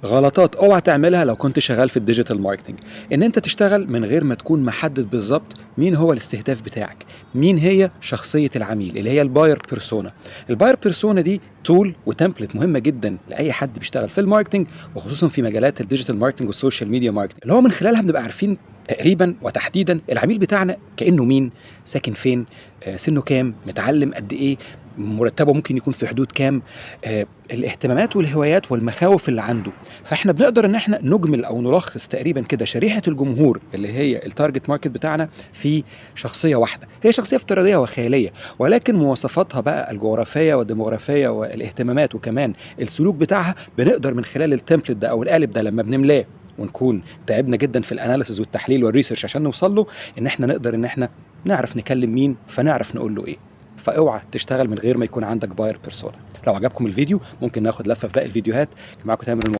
غلطات اوعى تعملها لو كنت شغال في الديجيتال ماركتنج، ان انت تشتغل من غير ما تكون محدد بالظبط مين هو الاستهداف بتاعك، مين هي شخصيه العميل اللي هي الباير بيرسونا. الباير بيرسونا دي تول وتمبلت مهمه جدا لاي حد بيشتغل في الماركتنج، وخصوصا في مجالات الديجيتال ماركتنج والسوشيال ميديا ماركتنج، اللي هو من خلالها بنبقى عارفين تقريبا وتحديدا العميل بتاعنا كانه مين، ساكن فين، سنه كام، متعلم قد ايه، مرتبه ممكن يكون في حدود كام، الاهتمامات والهوايات والمخاوف اللي عنده. فاحنا بنقدر ان احنا نجمل او نلخص تقريبا كده شريحه الجمهور اللي هي التارجت ماركت بتاعنا في شخصيه واحده، هي شخصيه افتراضيه وخياليه، ولكن مواصفاتها بقى الجغرافيه والديموغرافيه والاهتمامات وكمان السلوك بتاعها بنقدر من خلال التمبلت ده او القالب ده لما بنملاه ونكون تعبنا جدا في الاناليسز والتحليل والريسيرش عشان نوصل له، ان احنا نقدر ان احنا نعرف نكلم مين فنعرف نقول له ايه. فاوعى تشتغل من غير ما يكون عندك باير بيرسونا. لو عجبكم الفيديو ممكن ناخد لفه في باقي الفيديوهات. كان معاكم تامر